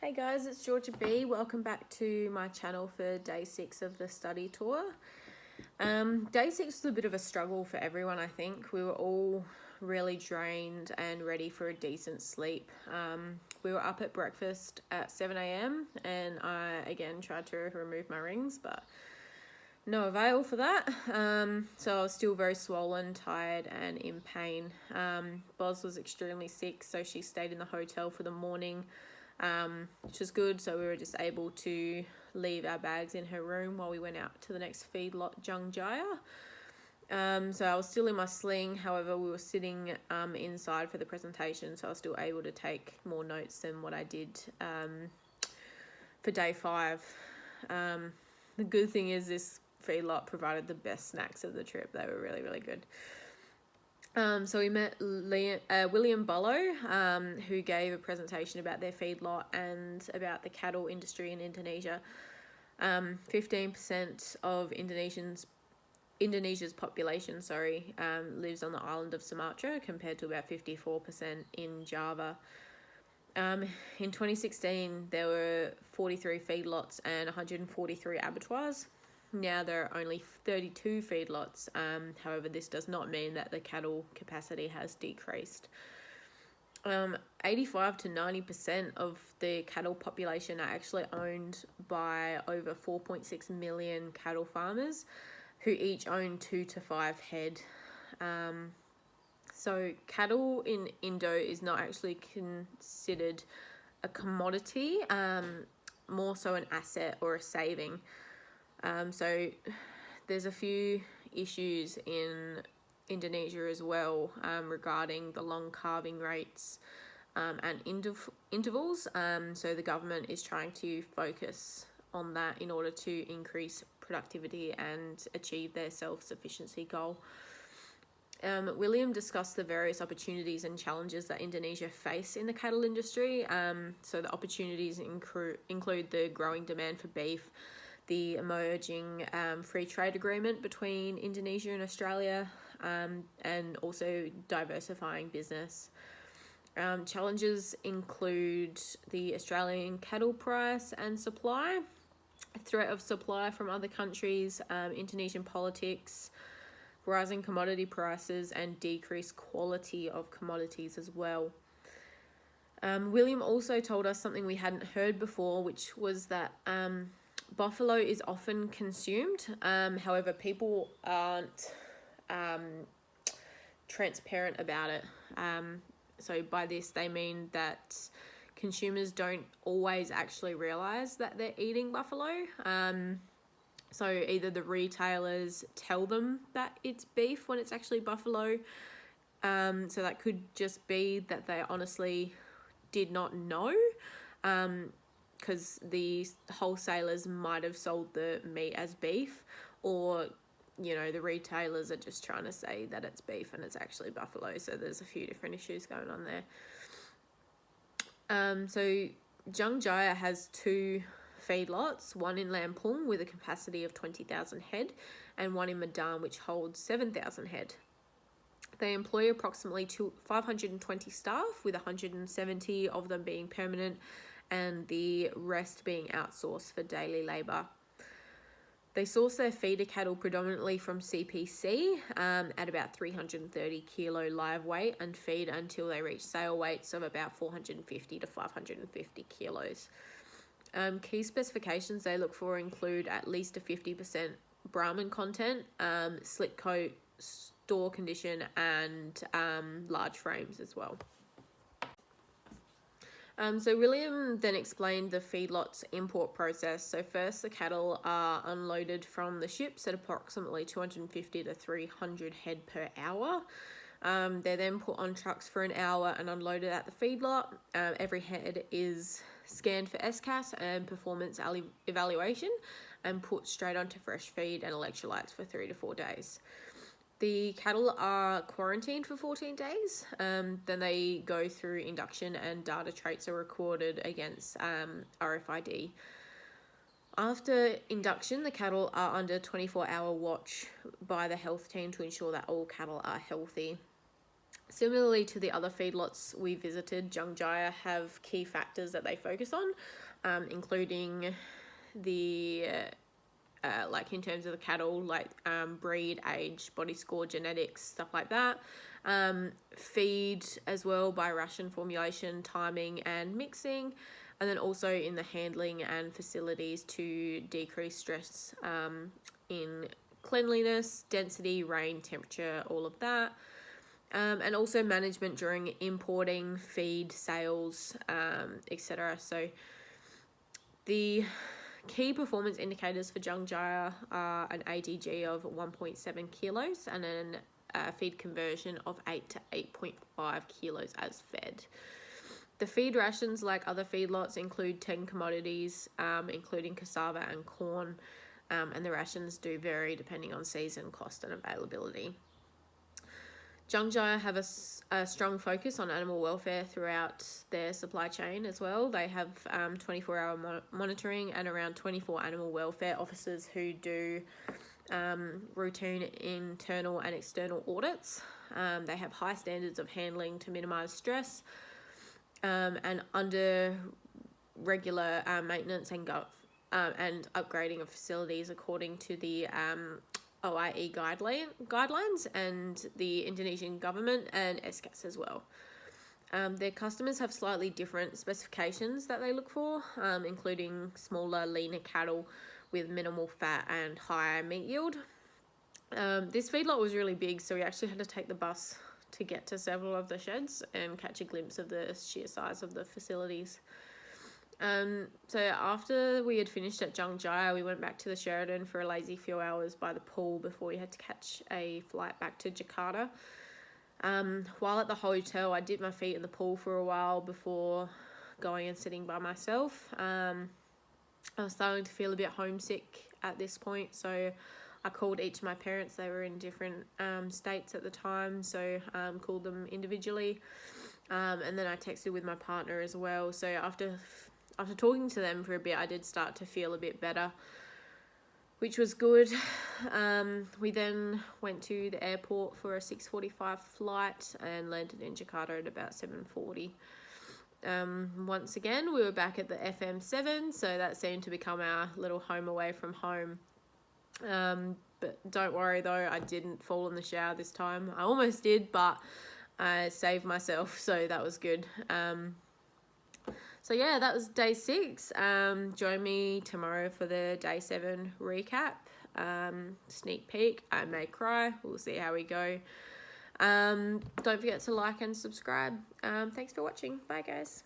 Hey guys, it's Georgia B. Welcome back to my channel for day 6 of the study tour. Day 6 was a bit of a struggle for everyone, I think. We were all really drained and ready for a decent sleep. We were up at breakfast at 7 a.m. and I again tried to remove my rings, but no avail for that. So I was still very swollen, tired and in pain. Boz was extremely sick, so she stayed in the hotel for the morning. Which was good, so we were just able to leave our bags in her room while we went out to the next feedlot, Jungjaya. So I was still in my sling, however we were sitting inside for the presentation, so I was still able to take more notes than what I did for day 5. The good thing is this feedlot provided the best snacks of the trip. They were really, really good. So we met William Bullo, who gave a presentation about their feedlot and about the cattle industry in Indonesia. 15% of Indonesia's population, lives on the island of Sumatra compared to about 54% in Java. In 2016, there were 43 feedlots and 143 abattoirs. Now there are only 32 feedlots. However, this does not mean that the cattle capacity has decreased. 85 to 90% of the cattle population are actually owned by over 4.6 million cattle farmers who each own 2 to 5 head. So cattle in Indo is not actually considered a commodity, more so an asset or a saving. So there's a few issues in Indonesia as well regarding the long calving rates and intervals. So the government is trying to focus on that in order to increase productivity and achieve their self-sufficiency goal. William discussed the various opportunities and challenges that Indonesia face in the cattle industry. So the opportunities include the growing demand for beef, the emerging free trade agreement between Indonesia and Australia, and also diversifying business. Challenges include the Australian cattle price and supply, threat of supply from other countries, Indonesian politics, rising commodity prices, and decreased quality of commodities as well. William also told us something we hadn't heard before, which was that buffalo is often consumed. However, people aren't transparent about it. So by this, they mean that consumers don't always actually realise that they're eating buffalo. So either the retailers tell them that it's beef when it's actually buffalo. So that could just be that they honestly did not know. Because the wholesalers might have sold the meat as beef, or the retailers are just trying to say that it's beef and it's actually buffalo. So there's a few different issues going on there. So Jungjaya has 2 feedlots, one in Lampung with a capacity of 20,000 head and one in Medan which holds 7,000 head. They employ approximately 520 staff, with 170 of them being permanent and the rest being outsourced for daily labour. They source their feeder cattle predominantly from CPC at about 330 kilo live weight and feed until they reach sale weights of about 450 to 550 kilos. Key specifications they look for include at least a 50% Brahman content, slip coat, store condition, and large frames as well. So William then explained the feedlot's import process. So first, the cattle are unloaded from the ships at approximately 250 to 300 head per hour. They're then put on trucks for an hour and unloaded at the feedlot. Every head is scanned for SCAS and performance evaluation and put straight onto fresh feed and electrolytes for 3 to 4 days. The cattle are quarantined for 14 days. Then they go through induction and data traits are recorded against RFID. After induction, the cattle are under 24-hour watch by the health team to ensure that all cattle are healthy. Similarly to the other feedlots we visited, Jungjaya have key factors that they focus on, including the like in terms of the cattle, like breed, age, body score, genetics, stuff like that. Feed as well by ration formulation, timing, and mixing. And then also in the handling and facilities to decrease stress in cleanliness, density, rain, temperature, all of that. And also management during importing, feed, sales, etc. So the key performance indicators for Jungjaya are an ADG of 1.7 kilos and an feed conversion of 8 to 8.5 kilos as fed. The feed rations, like other feedlots, include 10 commodities, including cassava and corn, and the rations do vary depending on season, cost, and availability. Jungjaya have a strong focus on animal welfare throughout their supply chain as well. They have 24-hour monitoring and around 24 animal welfare officers who do routine internal and external audits. They have high standards of handling to minimise stress, and under regular maintenance and upgrading of facilities according to the OIE guidelines and the Indonesian government and SCAS as well. Their customers have slightly different specifications that they look for, including smaller, leaner cattle with minimal fat and higher meat yield. This feedlot was really big, so we actually had to take the bus to get to several of the sheds and catch a glimpse of the sheer size of the facilities. So after we had finished at Jungjaya, we went back to the Sheraton for a lazy few hours by the pool before we had to catch a flight back to Jakarta. While at the hotel, I dipped my feet in the pool for a while before going and sitting by myself. I was starting to feel a bit homesick at this point, so I called each of my parents. They were in different states at the time, so called them individually. And then I texted with my partner as well. So after talking to them for a bit, I did start to feel a bit better, which was good. We then went to the airport for a 6:45 flight and landed in Jakarta at about 7:40. Once again, we were back at the FM7, so that seemed to become our little home away from home. But don't worry though, I didn't fall in the shower this time. I almost did, but I saved myself, so that was good. So yeah, that was day 6. Join me tomorrow for the day 7 recap. Sneak peek. I may cry. We'll see how we go. Don't forget to like and subscribe. Thanks for watching. Bye guys.